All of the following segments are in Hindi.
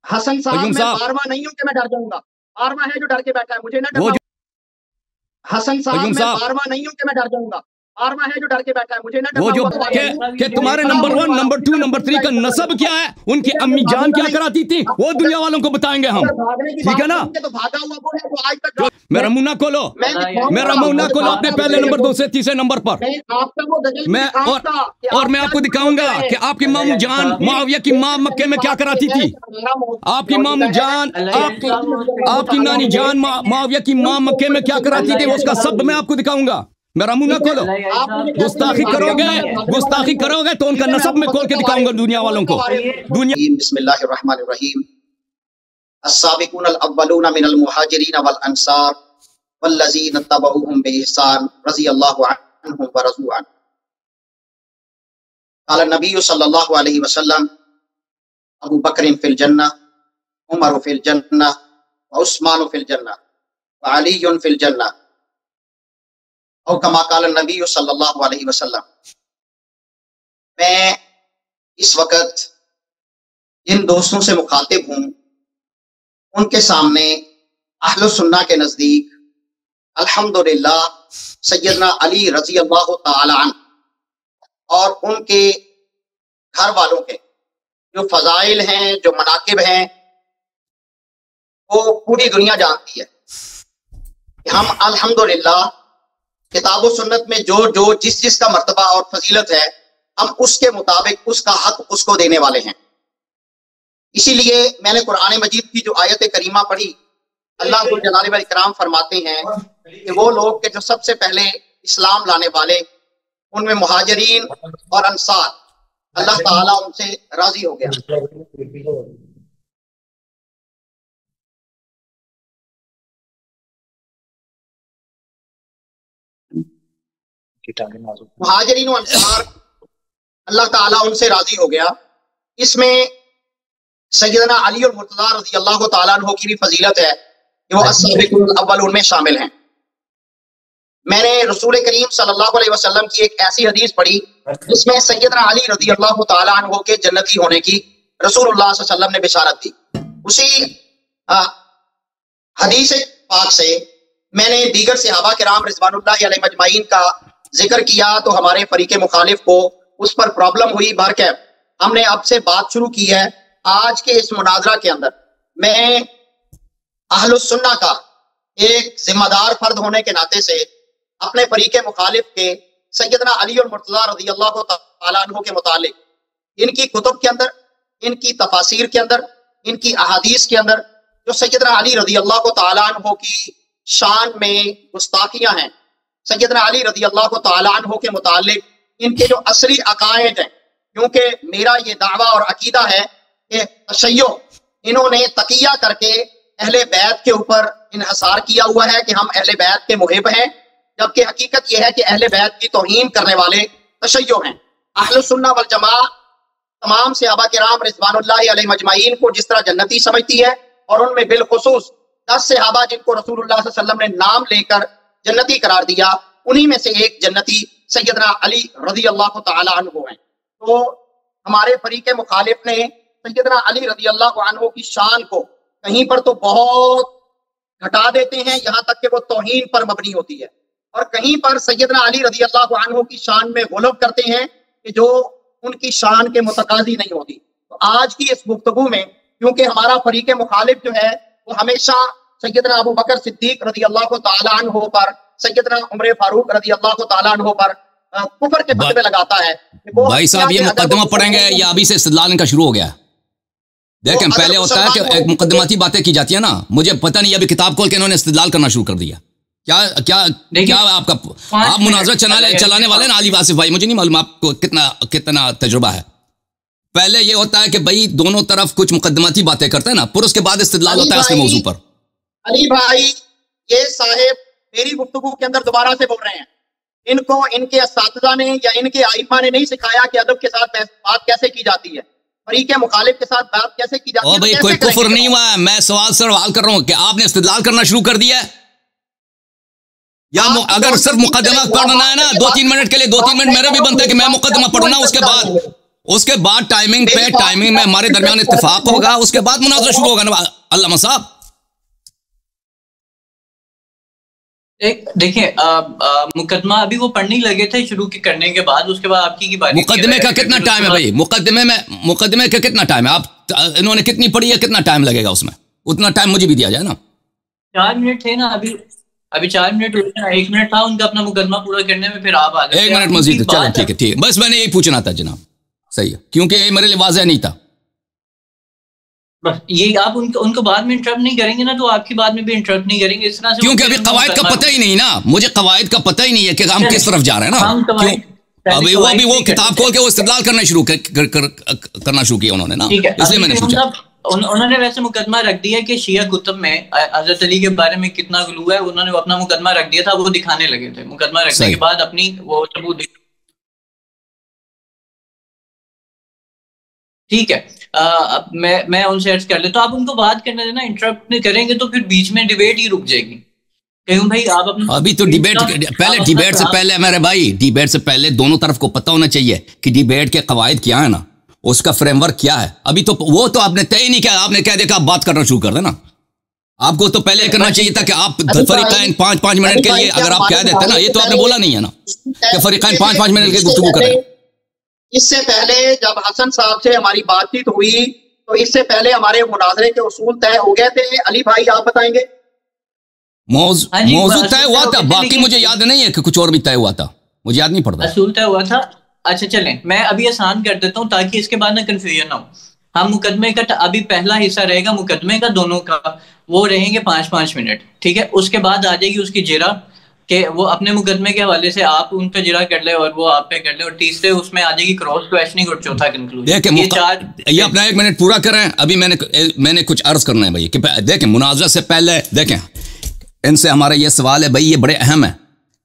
हसन साहब, कयूम मैं साहब, बारवा नहीं हूं कि मैं डर जाऊंगा। बारवा है जो डर के बैठा है, मुझे ना वो डरना। हसन साहब, कयूम मैं साहब, बारवा नहीं हूं कि मैं डर जाऊंगा। बारवा है जो डर के बैठा है, मुझे ना वो डरना जो होगा। के तुम्हारे नंबर 1, नंबर 2, नंबर 3 का नसब क्या है, उनकी अम्मी जान क्या कराती थी, वो दुनिया वालों को बताएंगे हम। अगर भागने की ठीक है बात ना? करेंगे तो भागा हुआ वो है जो आज तक जो मेरा मुंह ना खोलो, मेरा मुंह ना खोलो अपने पहले नंबर, दूसरे, तीसरे नंबर पर। मैं आपका वो गजल मैं और मैं आपको दिखाऊंगा कि आपकी मामू जान मुआविया की माँ मक्के में क्या कराती थी। आपकी मामू जान, आपकी नानी जान मुआविया की माँ मक्के में क्या कराती थी, उसका सब मैं आपको दिखाऊंगा। मेरा मुंह ना खोलो। गुस्ताखी करोगे तो उनका नसब में खोल के दिखाऊंगा दुनिया वालों को। बिस्मिल्लाहिर्रहमानिर्रहीम। अस्साबिकूनल अव्वलूना मिनल मुहाजिरीन वल अंसार वल्लज़ीना तबऊहुम बिइहसान रज़ियल्लाहु अन्हुम व रज़ू अन। क़ाल नबी सल्लल्लाहु अलैहि वसल्लम अबू बकर फिल जन्नह, उमर फिल जन्नह, व उस्मान फिल जन्नह, व अली फिल जन्नह, और कमा क़ाल नबी सल्लल्लाहु अलैहि वसल्लम। मैं इस वक्त जिन दोस्तों से मुखातिब हूँ उनके सामने अहले सुन्ना के नजदीक अल्हम्दुलिल्लाह सैयदना अली रज़ी अल्लाह तआला अन्हु और उनके घर वालों के जो फजाइल हैं, जो मनाकिब हैं, वो पूरी दुनिया जानती है कि हम अल्हम्दुलिल्लाह किताब और सुन्नत में जो जो जिस का मर्तबा और फजीलत है, हम उसके मुताबिक उसका हक उसको देने वाले हैं। इसीलिए मैंने कुरान मजीद की जो आयत करीमा पढ़ी, अल्लाह जुल जलाल व इकराम फरमाते हैं कि वो लोग के जो सबसे पहले इस्लाम लाने वाले, उनमें मुहाजिरीन और अंसार, अल्लाह ताला उनसे राजी हो गया। मुहाजिरीन और अंसार, अल्लाह ताला उनसे राजी हो गया। इसमें सैयदना अली और मुर्तज़ा रज़ी अल्लाह ताला अन्हु की भी फजीलत है कि वो अस्साबिक़ून अव्वलून में शामिल हैं। मैंने रसूल करीम सल्लल्लाहु अलैहि वसल्लम की एक ऐसी हदीस पढ़ी जिसमें सैयदना अली रज़ी अल्लाह ताला अन्हु के जन्नती होने की रसूलुल्लाह सल्लल्लाहु अलैहि वसल्लम ने बिशारत दी। उसी हदीस पाक से मैंने दीगर सहाबा किराम रिज़वानुल्लाहि अलैहिम अजमाइन का जिक्र किया तो हमारे फरीके मुखालिफ को उस पर प्रॉब्लम हुई। बहरकैफ हमने अब से बात शुरू की है। आज के इस मुनाजरा के अंदर मैं अहलुस सुन्ना का एक जिम्मेदार फर्द होने के नाते से अपने फरीके मुखालिफ के सैयदना अली और मुर्तज़ा रज़ी अल्लाह तआला अन्हु के मुतालिक, इनकी कुतुब के अंदर, इनकी तफासीर के अंदर, इनकी अहादीस के अंदर जो सैयदना अली रज़ी अल्लाह तआला अन्हु की शान में गुस्ताखियां हैं, सैयदना अली रज़ी अल्लाह तआला अन्हु के मुतालिक इनके जो असली अकायद हैं, क्योंकि मेरा ये दावा और अकीदा है कि तशय्यो इन्होंने तकिया करके अहले बैत के ऊपर इन्हसार किया हुआ है कि हम अहले बैत के मुहिब हैं, जबकि हकीकत यह है कि अहले बैत की तौहीन करने वाले तशय्यो हैं। अहलुस सुन्ना वल जमा तमाम सहाबा किराम रिज़वानुल्लाहि अलैहिम अजमाइन को जिस तरह जन्नती समझती है, और उनमें बिलखुसूस 10 सहाबा जिनको रसूलुल्लाह सल्लल्लाहु अलैहि वसल्लम ने नाम लेकर जन्नती करार दिया, उन्हीं में से एक जन्नती सैयदना अली रज़ी अल्लाह तआला अन्हु हैं। तो हमारे फरीके मुखालिफ ने सैयदना अली रज़ी अल्लाह अन्हु की शान को कहीं पर तो बहुत घटा देते हैं, यहाँ तक कि वो तौहीन पर मबनी होती है, और कहीं पर सैयदना अली रज़ी अल्लाह अन्हु की शान में गुलब करते हैं कि जो उनकी शान के मुतकाज़ी नहीं होती। तो आज की इस गुफ्तगू में, क्योंकि हमारा फरीके मुखालिफ जो है वो हमेशा सैयदना अबू बकर सिद्दीक रज़ी अल्लाह तआला अन्हु पर, सैयदना उमर फारूक रज़ी अल्लाह तआला अन्हु पर कुफर के फतवे लगाता है। भाई साहब, ये मुकदमा पढ़ेंगे या अभी से इस्तिदलाल इनका शुरू हो गया? देखें, पहले होता है कि एक मुकदमाती बातें की जाती है ना, मुझे पता नहीं अभी किताब खोल के इन्होंने इस्तिदलाल करना शुरू कर दिया। क्या क्या क्या आपका, आप मुनाजरा चलाने वाले ना अली वासिफ भाई, मुझे नहीं मालूम आपको कितना तजुर्बा है। पहले ये होता है कि भाई दोनों तरफ कुछ मुकदमाती बातें करते हैं ना, फिर उसके बाद इस्तिदलाल होता है उसके मौजू पर। अली भाई, ये साहेब मेरी गुफ्तगू के अंदर दोबारा से बोल रहे हैं। इनको इनके असातिज़ा ने या इनके आइम्मा ने नहीं सिखाया कि अदब के साथ बात कैसे की जाती है, फरीके मुखालिफ के साथ बात कैसे की जाती है। भाई कोई कुफर नहीं हुआ है, मैं सवाल कर रहा हूं कि आपने इस्तिदलाल करना शुरू कर दिया है, या अगर सिर्फ मुकदमा पढ़ना है ना 2-3 मिनट के लिए, 2-3 मिनट मेरे भी बनते हैं कि मैं मुकदमा पढ़ूं ना, उसके बाद उसके बाद टाइमिंग में हमारे दरमियान इत्तेफाक होगा, उसके बाद मुनाजरा शुरू होगा ना अल्लामा साहब। देखिए मुकदमा अभी वो पढ़ने लगे थे शुरू करने के बाद, उसके बाद आपकी की बात। मुकदमे का कितना टाइम है भाई? मुकदमे का कितना टाइम है? आप इन्होंने कितनी पढ़ी है, कितना टाइम लगेगा उसमें? उतना टाइम मुझे भी दिया जाए ना। 4 मिनट थे ना अभी 4 मिनट हुए ना, 1 मिनट था उनका अपना मुकदमा पूरा करने में, फिर आप आ गए। 1 मिनट मजीद, चलो ठीक है, बस मैंने यही पूछना था जनाब। सही है, क्योंकि ये मेरे लिए वाज़ेह नहीं था। बस ये आप उनको बाद में इंटरप्ट नहीं करेंगे ना, तो आपकी बात में भी इंटरप्ट नहीं करेंगे इस तरह से, क्योंकि अभी कवायद का पता ही नहीं ना, मुझे कवायद का पता ही नहीं है कि हम किस तरफ जा रहे हैं ना। क्यों अभी वो किताब खोल के वो इस्तेदलाल करना शुरू करना शुरू किया उन्होंने ना, इसलिए मैंने पूछा। उन्होंने वैसे मुकदमा रख दिया कि शिया कुतुब में हज़रत अली के बारे में कितना गुलू है, उन्होंने अपना मुकदमा रख दिया था, वो दिखाने लगे थे मुकदमा रखने के बाद अपनी वो सबूत। ठीक है, अब मैं उनसे अर्ज कर ले, तो आप उनको बात करने देना, इंटरप्ट नहीं करेंगे तो फिर बीच में डिबेट ही रुक जाएगी। क्यों भाई आप अपना अभी तो डिबेट से पहले मेरे भाई, डिबेट से पहले दोनों तरफ को पता होना चाहिए कि डिबेट के कवायद क्या है ना, उसका फ्रेमवर्क क्या है। अभी तो वो तो आपने तय नहीं किया, आपने कह दिया कि आप बात करना शुरू कर देना। आपको तो पहले करना चाहिए था कि आप फरीक़ैन 5-5 मिनट के लिए अगर आप कह देते ना, ये तो आपने बोला नहीं है ना कि फरीक़ैन 5-5 मिनट के गुफ्तगू करें। इससे पहले जब हसन साहब से हमारी बातचीत हुई तो इससे पहले हमारे मुनाजरे के उसूल तय हो गए थे। अली भाई आप बताएंगे? मौजूद तय हुआ था, बाकी मुझे याद नहीं है कि कुछ और भी तय हुआ था, मुझे याद नहीं पड़ता। असूल तय हुआ था। अच्छा चलें, मैं अभी आसान कर देता हूँ ताकि इसके बाद ना कंफ्यूजन ना हो। हम मुकदमे का अभी पहला हिस्सा रहेगा मुकदमे का, दोनों का, वो रहेंगे 5-5 मिनट। ठीक है, उसके बाद आ जाएगी उसकी जिरा कि वो अपने मुकदमे के हवाले से आप उन पे जिरा कर ले और वो आप पे कर ले, और तीसरे उसमें आ जाएगी क्रॉस क्वेश्चनिंग और चौथा कंक्लूजन। ये अपना 1 मिनट पूरा करें। अभी मैंने कुछ अर्ज करना है भाई कि देखें, मुनाज़रा से पहले देखें, इनसे हमारा ये सवाल है भाई, ये बड़े अहम है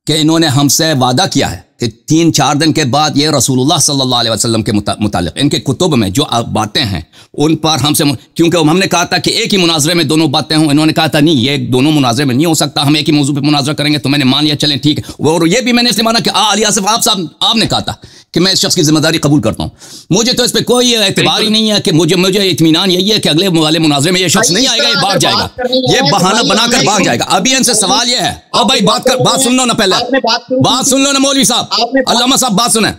कि इन्होंने हमसे वादा किया है कि 3-4 दिन के बाद ये रसूलुल्लाह सल्लल्लाहु अलैहि वसल्लम के मुतालिक इनके कुतुब में जो बातें हैं उन पर हमसे, क्योंकि हमने कहा था कि एक ही मुनाजरे में दोनों बातें हों, इन्होंने कहा था नहीं, ये दोनों मुनाजरे में नहीं हो सकता, हम एक ही मौजू पे मुनाजरा करेंगे। तो मैंने मान लिया, चलें ठीक है। और ये भी मैंने इसलिए माना कि अली आसिफ आपने कहा था कि मैं इस शख्स की जिम्मेदारी कबूल करता हूँ। मुझे तो इस पर कोई एतबार ही नहीं है कि मुझे इत्मीनान यही है कि अगले वाले मुनाजरे में ये शख्स नहीं आएगा, ये भाग जाएगा, ये बहाना बनाकर भाग जाएगा। अभी इनसे सवाल ये है, अब भाई बात सुन लो ना, पहले बात सुन लो ना मौलवी साहब, अल्लामा साहब बात सुने।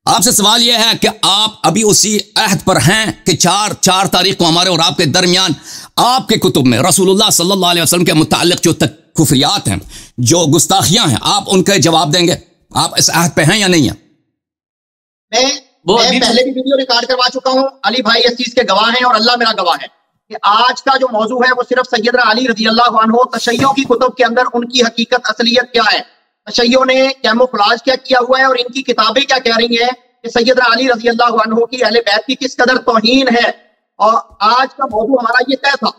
आपसे सवाल यह है कि आप अभी उसी अहद पर हैं कि 4 तारीख को हमारे और आपके दरमियान आपके कुतुब में रसूलुल्लाह सल्लल्लाहु अलैहि वसल्लम के मुताल्लिक जो कुफ्रियात हैं, जो गुस्ताखियां हैं, आप उनके जवाब देंगे? आप इस अहद पे हैं या नहीं है? मैं पहले भी वीडियो रिकॉर्ड करवा चुका हूं, अली भाई इस चीज के गवाह हैं और अल्लाह मेरा गवाह है कि आज का जो मौजू है वो सिर्फ सैयदना अली रज़ी अल्लाह अन्हु, तशय्युओं की कुतुब के अंदर उनकी हकीकत असलियत क्या है, तशय्युओं ने कैमोफ्लेज क्या किया हुआ है और इनकी किताबें क्या कह रही हैं कि सैयदना अली रज़ी अल्लाह अन्हु की अहले बैत की किस कदर तौहीन है। और आज का मौजू हमारा ये तय था।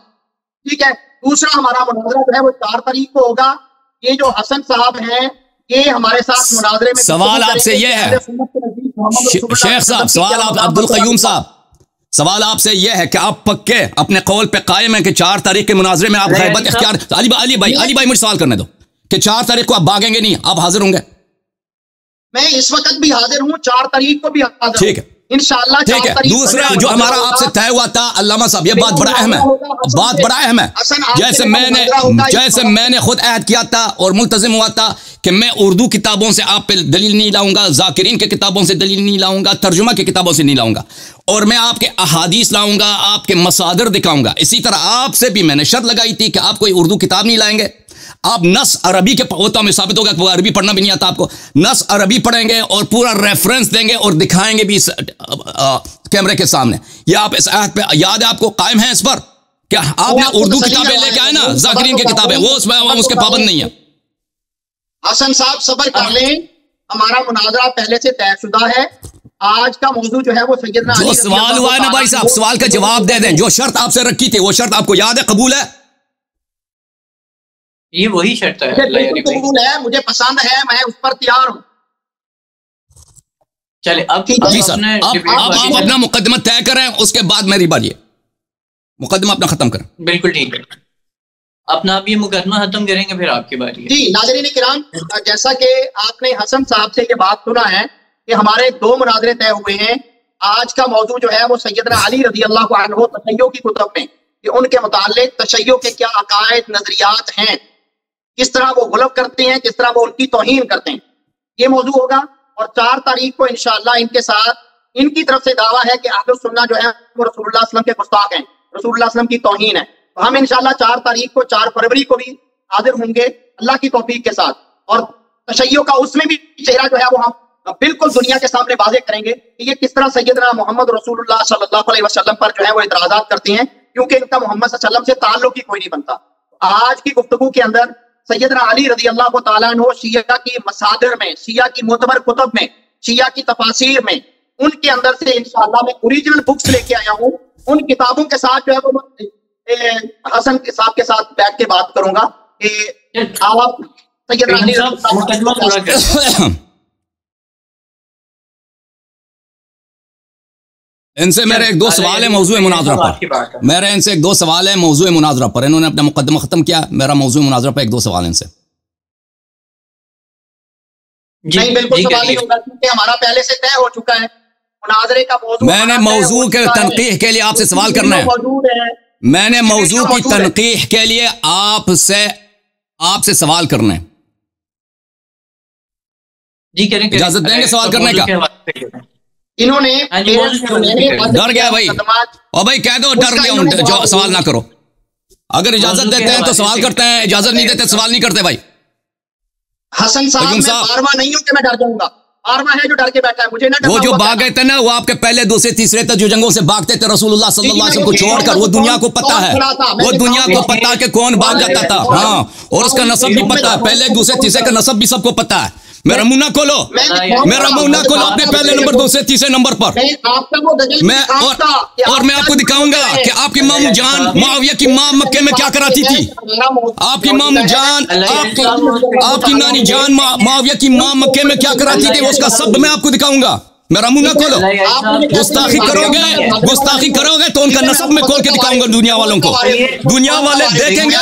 ठीक है, दूसरा हमारा मुनाजरा जो है वो 4 तारीख को होगा। ये जो हसन साहब हैं ये हमारे साथ मुनाजरे में, सवाल आपसे ये है शेख साहब, सवाल आप अब्दुल क़य्यूम साहब, सवाल आपसे यह है कि आप पक्के अपने कौल पे कायम है कि 4 तारीख के मुनाजरे में आप गैबत इख्तियार? अली भाई मुझे सवाल करने दो कि 4 तारीख को आप भागेंगे नहीं, आप हाजिर होंगे? मैं इस वक्त भी हाजिर हूँ, 4 तारीख को भी हाजिर। ठीक है, इंशाअल्लाह। ठीक है, दूसरा जो हमारा आपसे तय हुआ था, अल्लामा साहब, ये बात बड़ा अहम है, बात बड़ा अहम है। जैसे मैंने खुद अहद किया था और मुल्तजिम हुआ था कि मैं उर्दू किताबों से आप पे दलील नहीं लाऊंगा, जाकिरीन के किताबों से दलील नहीं लाऊंगा, तर्जुमा की किताबों से नहीं लाऊंगा, और मैं आपके अहादीस लाऊंगा, आपके मसादिर दिखाऊंगा। इसी तरह आपसे भी मैंने शर्त लगाई थी कि आप कोई उर्दू किताब नहीं लाएंगे, आप नस अरबी के, वो तो हमें साबित होगा कि वो अरबी पढ़ना भी नहीं आता आपको, नस अरबी पढ़ेंगे और पूरा रेफरेंस देंगे और दिखाएंगे भी कैमरे के सामने। ये आप इस अहद पे, याद है आपको, कायम है इस पर? क्या आपने उर्दू किताबें लेके आए ना, जाकिरीन की किताबें, वो उसके पाबंद नहीं है। हसन साहब सब्र कर लें, हमारा मुनाजरा पहले से तयशुदा है। आज का मौजू जो है वो सैयदना जो सवाल हुआ है ना भाई साहब, सवाल का जवाब दे दें। जो शर्त आपसे रखी थी वो शर्त आपको याद है, कबूल है? ये वही शर्त है, कबूल है, मुझे पसंद है, मैं उस पर तैयार हूँ। चले अब जी सर, आप अपना मुकदमा तय करें, उसके बाद मेरी बात, ये मुकदमा अपना खत्म करें। बिल्कुल ठीक है, अपना आप ये मुकदमा खत्म करेंगे, फिर आपकी बारी है। जी नाज़रीन किराम, जैसा कि आपने हसन साहब से ये बात सुना है कि हमारे 2 मुनाजरे तय हुए हैं। आज का मौजू जो है वो सैयदना अली रज़ी अल्लाह अन्हु तशय्यो की कुतुब में कि उनके मुतालिक तशय्यो के क्या अकायद नजरियात हैं, किस तरह वो गुलब करते हैं, किस तरह वो उनकी तौहीन करते हैं, ये मौजू होगा। और 4 तारीख को इंशाअल्लाह इनके साथ इनकी तरफ से दावा है कि अहलुस सुन्नह जो है वो रसूलुल्लाह सल्लल्लाहु अलैहि वसल्लम के गुस्ताख हैं, रसूलुल्लाह सल्लल्लाहु अलैहि वसल्लम की तौहीन है। तो हम इंशाअल्लाह 4 तारीख को 4 फरवरी को भी हाजिर होंगे अल्लाह की तौफीक के साथ, और तशय्यो का उसमें भी चेहरा जो है वो हम बिल्कुल दुनिया के सामने वाज़ेह करेंगे कि ये किस तरह सैयदना मोहम्मद रसूलुल्लाह सल्लल्लाहु अलैहि वसल्लम पर जो है वो इतराज़ात करते हैं, क्योंकि इनका मोहम्मद सल्लल्लाहु अलैहि वसल्लम से ताल्लुक ही कोई नहीं बनता। आज की गुफ्तगू के अंदर सैयदना अली रज़ी अल्लाह तआला अन्हु शिया की मसादिर में, शिया की मोतबर कुतुब में, शिया की तफासीर में, उनके अंदर से इंशाअल्लाह मैं ओरिजिनल बुक्स लेके आया हूँ। उन किताबों के साथ जो है वो हसन के साहब के साथ बैठ के बात करूंगा कि आप सैयदना अली इनसे मेरे एक दो सवाल है मौजूद मुनाजरा पर, मेरे इनसे एक दो सवाल है मौजूद मुनाजरा पर। इन्होंने अपना मुकदमा खत्म किया, मेरा मौजूद मुनाजरा पर एक दो सवाल इनसे। नहीं, बिल्कुल सवाल नहीं होगा क्योंकि हमारा पहले से तय हो चुका है मुनाजरे का मौजू। मैंने मौजू के तनकीह के लिए आपसे सवाल करना है, मैंने मौजू की तनकीह के लिए आपसे सवाल करना है। जी करें, इजाजत देंगे सवाल करने का? इन्होंने डर गया भाई, और भाई कह दो डर गया हूं, जो सवाल ना करो। अगर इजाजत देते हैं तो सवाल करते हैं, इजाजत नहीं देते सवाल नहीं करते भाई। हसन साहब, मैं बारवा नहीं हूं कि मैं डर जाऊंगा, बारवा है जो डर के बैठा है, मुझे ना वो जो भाग गए थे ना, वो आपके पहले दूसरे तीसरे तक जो जंगों से भागते थे रसूलुल्लाह सल्लल्लाहु अलैहि वसल्लम को छोड़कर, वो दुनिया को पता है, वो दुनिया को पता है कि कौन भाग जाता था। हाँ, और उसका नसब भी पता है, पहले दूसरे तीसरे का नसब भी सबको पता है। मेरा मुंह ना खोलो, मेरा मुंह ना खोलो अपने पहले नंबर दूसरे तीसरे नंबर पर। मैं और मैं आपको दिखाऊंगा कि आपकी मामू जान मुआविया की मां मक्के में क्या कराती थी। आपकी मामू जान, आपकी नानी जान मुआविया की मां मक्के में क्या कराती थी, उसका सब मैं आपको दिखाऊंगा। मेरा मुंह ना खोलो, गुस्ताखी करोगे तो उनका नसब में खोल के दिखाऊंगा दुनिया वालों को। दुनिया वाले देखेंगे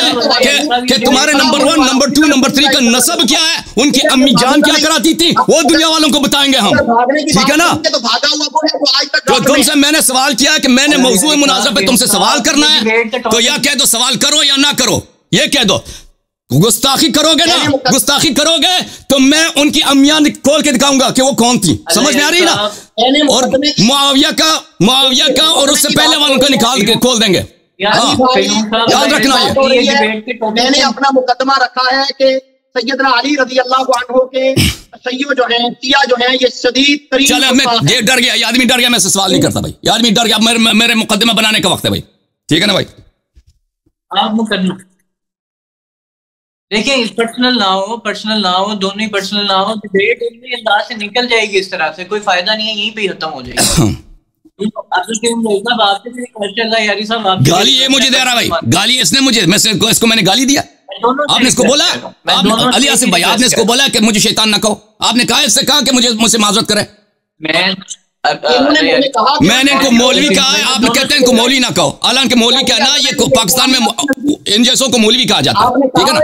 कि तुम्हारे नंबर 1, नंबर 2, नंबर 3 का नसब क्या है, उनकी अम्मी जान क्या कराती थी, वो दुनिया वालों को बताएंगे हम, ठीक है ना? तो तुमसे मैंने सवाल किया कि मैंने मौजूद मुनाज़रा पे तुमसे सवाल करना है, तो या कह दो सवाल करो या ना करो, ये कह दो। गुस्ताखी करोगे ना, गुस्ताखी करोगे तो मैं उनकी अम्मियां खोल के दिखाऊंगा कि वो कौन थी। समझ में आ रही ना? और मुआविया का और उससे पहले वालों का निकाल के खोल देंगे। याद रखना ये। मैंने अपना मुकदमा रखा है कि सैयदना अली रज़ी अल्लाह अन्हु के तशय्यो जो है, शिया जो है, ये शदीद तरीन। चलो, मैं डर गया, ये आदमी डर गया, मैं सवाल नहीं करता भाई, ये आदमी डर गया। मेरे मुकदमा बनाने का वक्त है भाई, ठीक है ना भाई? आप मुकदमा देखिए, पर्सनल ना हो, दोनों ही पर्सनल ना हो, डिबेट इनमें अंदाज से निकल जाएगी, इस तरह से कोई फायदा नहीं है, यहीं पे खत्म हो जाएगी। गाली ये मुझे दे रहा भाई, गाली इसने मुझे, मैं इसको मैंने गाली दिया? आपने इसको बोला? अली आसिफ भाई, आपने इसको बोला कि मुझे शैतान ना कहो? आपने कहा इससे कहा कि मुझसे माजरत करे? मैंने इनको मौलवी कहा है, आप कहते हैं इनको मौलवी ना कहो, हालांकि मौलवी कहना ये पाकिस्तान में इन जैसों को मौलवी कहा जाता है, ठीक है ना?